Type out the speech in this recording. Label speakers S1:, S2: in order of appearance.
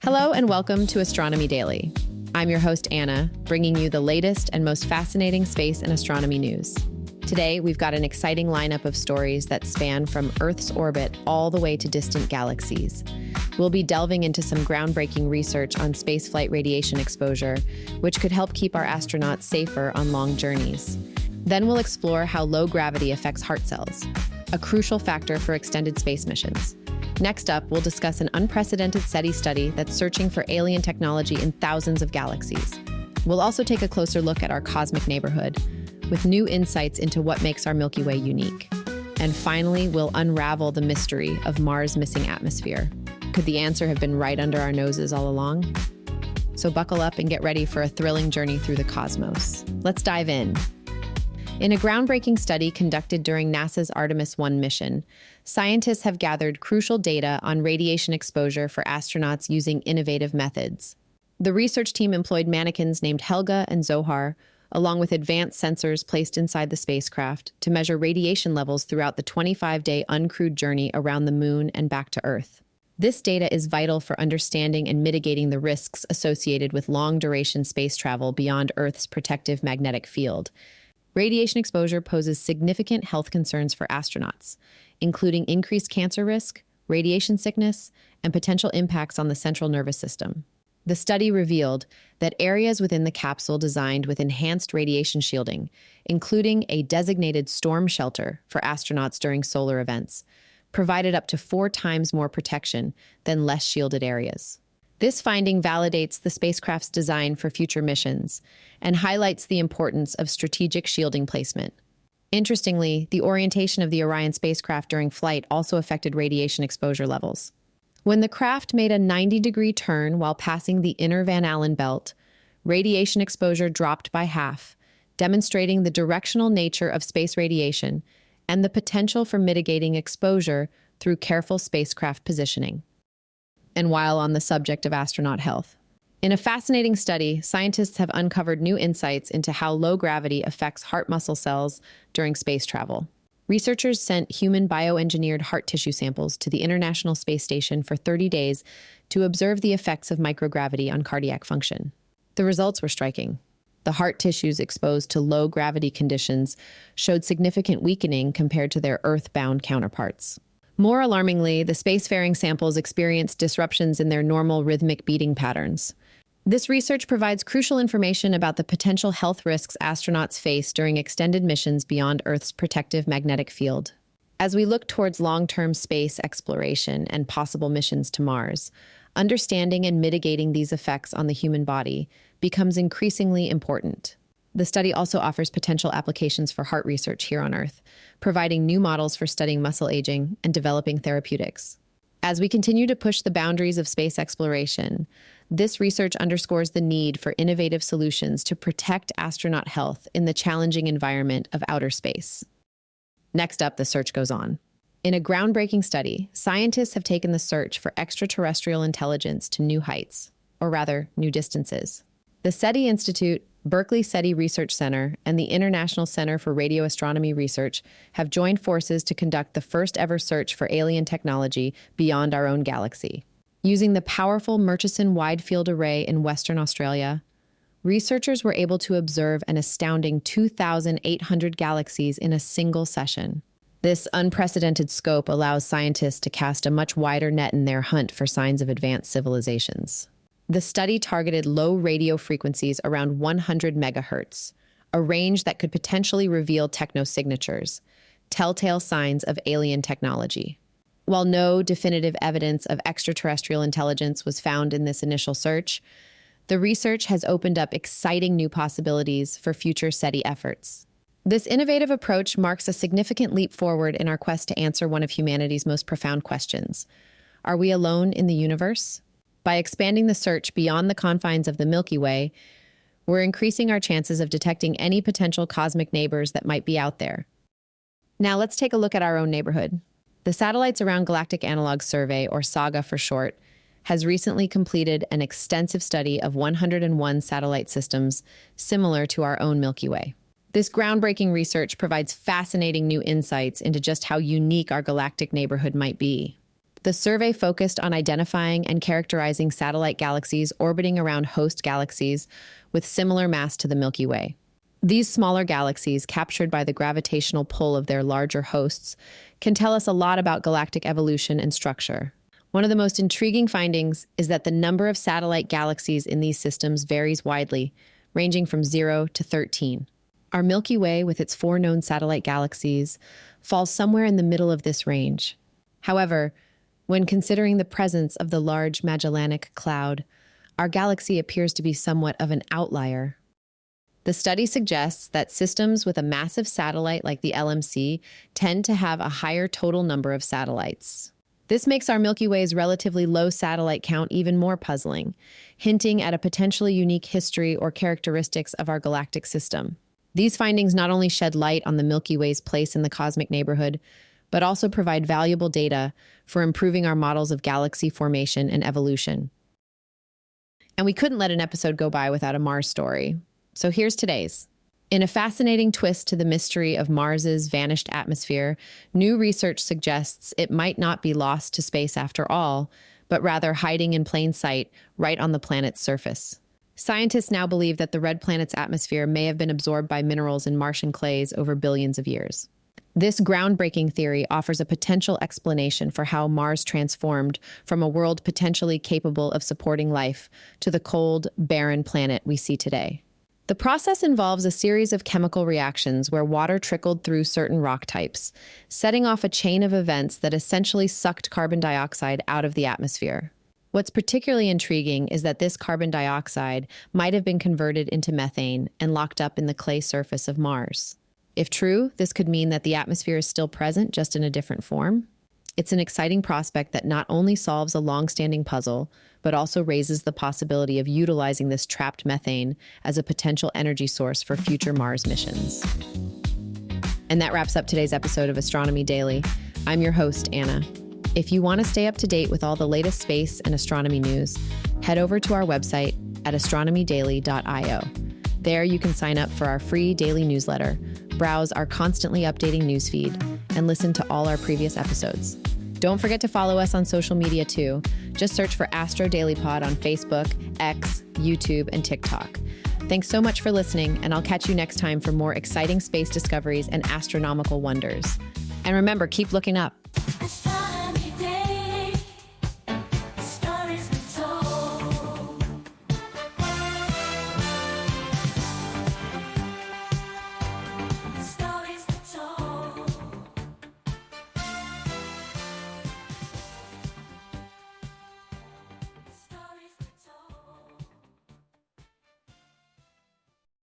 S1: Hello and welcome to Astronomy Daily. I'm your host, Anna, bringing you the latest and most fascinating space and astronomy news. Today, we've got an exciting lineup of stories that span from Earth's orbit all the way to distant galaxies. We'll be delving into some groundbreaking research on spaceflight radiation exposure, which could help keep our astronauts safer on long journeys. Then we'll explore how low gravity affects heart cells, a crucial factor for extended space missions. Next up, we'll discuss an unprecedented SETI study that's searching for alien technology in thousands of galaxies. We'll also take a closer look at our cosmic neighborhood, with new insights into what makes our Milky Way unique. And finally, we'll unravel the mystery of Mars' missing atmosphere. Could the answer have been right under our noses all along? So buckle up and get ready for a thrilling journey through the cosmos. Let's dive in. In a groundbreaking study conducted during NASA's Artemis 1 mission, scientists have gathered crucial data on radiation exposure for astronauts using innovative methods. The research team employed mannequins named Helga and Zohar, along with advanced sensors placed inside the spacecraft, to measure radiation levels throughout the 25-day uncrewed journey around the Moon and back to Earth. This data is vital for understanding and mitigating the risks associated with long-duration space travel beyond Earth's protective magnetic field. Radiation exposure poses significant health concerns for astronauts, including increased cancer risk, radiation sickness, and potential impacts on the central nervous system. The study revealed that areas within the capsule designed with enhanced radiation shielding, including a designated storm shelter for astronauts during solar events, provided up to 4 times more protection than less shielded areas. This finding validates the spacecraft's design for future missions and highlights the importance of strategic shielding placement. Interestingly, the orientation of the Orion spacecraft during flight also affected radiation exposure levels. When the craft made a 90-degree turn while passing the inner Van Allen belt, radiation exposure dropped by half, demonstrating the directional nature of space radiation and the potential for mitigating exposure through careful spacecraft positioning. And while on the subject of astronaut health, in a fascinating study, scientists have uncovered new insights into how low gravity affects heart muscle cells during space travel. Researchers sent human bioengineered heart tissue samples to the International Space Station for 30 days to observe the effects of microgravity on cardiac function. The results were striking. The heart tissues exposed to low gravity conditions showed significant weakening compared to their Earth-bound counterparts. More alarmingly, the spacefaring samples experienced disruptions in their normal rhythmic beating patterns. This research provides crucial information about the potential health risks astronauts face during extended missions beyond Earth's protective magnetic field. As we look towards long-term space exploration and possible missions to Mars, understanding and mitigating these effects on the human body becomes increasingly important. The study also offers potential applications for heart research here on Earth, providing new models for studying muscle aging and developing therapeutics. As we continue to push the boundaries of space exploration, this research underscores the need for innovative solutions to protect astronaut health in the challenging environment of outer space. Next up, the search goes on. In a groundbreaking study, scientists have taken the search for extraterrestrial intelligence to new heights, or rather, new distances. The SETI Institute, Berkeley SETI Research Center, and the International Center for Radio Astronomy Research have joined forces to conduct the first-ever search for alien technology beyond our own galaxy. Using the powerful Murchison Wide Field Array in Western Australia, researchers were able to observe an astounding 2,800 galaxies in a single session. This unprecedented scope allows scientists to cast a much wider net in their hunt for signs of advanced civilizations. The study targeted low radio frequencies around 100 megahertz, a range that could potentially reveal technosignatures, telltale signs of alien technology. While no definitive evidence of extraterrestrial intelligence was found in this initial search, the research has opened up exciting new possibilities for future SETI efforts. This innovative approach marks a significant leap forward in our quest to answer one of humanity's most profound questions. Are we alone in the universe? By expanding the search beyond the confines of the Milky Way, we're increasing our chances of detecting any potential cosmic neighbors that might be out there. Now let's take a look at our own neighborhood. The Satellites Around Galactic Analog Survey, or SAGA for short, has recently completed an extensive study of 101 satellite systems similar to our own Milky Way. This groundbreaking research provides fascinating new insights into just how unique our galactic neighborhood might be. The survey focused on identifying and characterizing satellite galaxies orbiting around host galaxies with similar mass to the Milky Way. These smaller galaxies, captured by the gravitational pull of their larger hosts, can tell us a lot about galactic evolution and structure. One of the most intriguing findings is that the number of satellite galaxies in these systems varies widely, ranging from 0 to 13. Our Milky Way, with its 4 known satellite galaxies, falls somewhere in the middle of this range. However, when considering the presence of the Large Magellanic Cloud, our galaxy appears to be somewhat of an outlier. The study suggests that systems with a massive satellite like the LMC tend to have a higher total number of satellites. This makes our Milky Way's relatively low satellite count even more puzzling, hinting at a potentially unique history or characteristics of our galactic system. These findings not only shed light on the Milky Way's place in the cosmic neighborhood, but also provide valuable data for improving our models of galaxy formation and evolution. And we couldn't let an episode go by without a Mars story. So here's today's. In a fascinating twist to the mystery of Mars's vanished atmosphere, new research suggests it might not be lost to space after all, but rather hiding in plain sight right on the planet's surface. Scientists now believe that the red planet's atmosphere may have been absorbed by minerals in Martian clays over billions of years. This groundbreaking theory offers a potential explanation for how Mars transformed from a world potentially capable of supporting life to the cold, barren planet we see today. The process involves a series of chemical reactions where water trickled through certain rock types, setting off a chain of events that essentially sucked carbon dioxide out of the atmosphere. What's particularly intriguing is that this carbon dioxide might have been converted into methane and locked up in the clay surface of Mars. If true, this could mean that the atmosphere is still present, just in a different form. It's an exciting prospect that not only solves a long-standing puzzle, but also raises the possibility of utilizing this trapped methane as a potential energy source for future Mars missions. And that wraps up today's episode of Astronomy Daily. I'm your host, Anna. If you want to stay up to date with all the latest space and astronomy news, head over to our website at astronomydaily.io. There you can sign up for our free daily newsletter, browse our constantly updating newsfeed, and listen to all our previous episodes. Don't forget to follow us on social media too. Just search for Astro Daily Pod on Facebook, X, YouTube, and TikTok. Thanks so much for listening, and I'll catch you next time for more exciting space discoveries and astronomical wonders. And remember, keep looking up.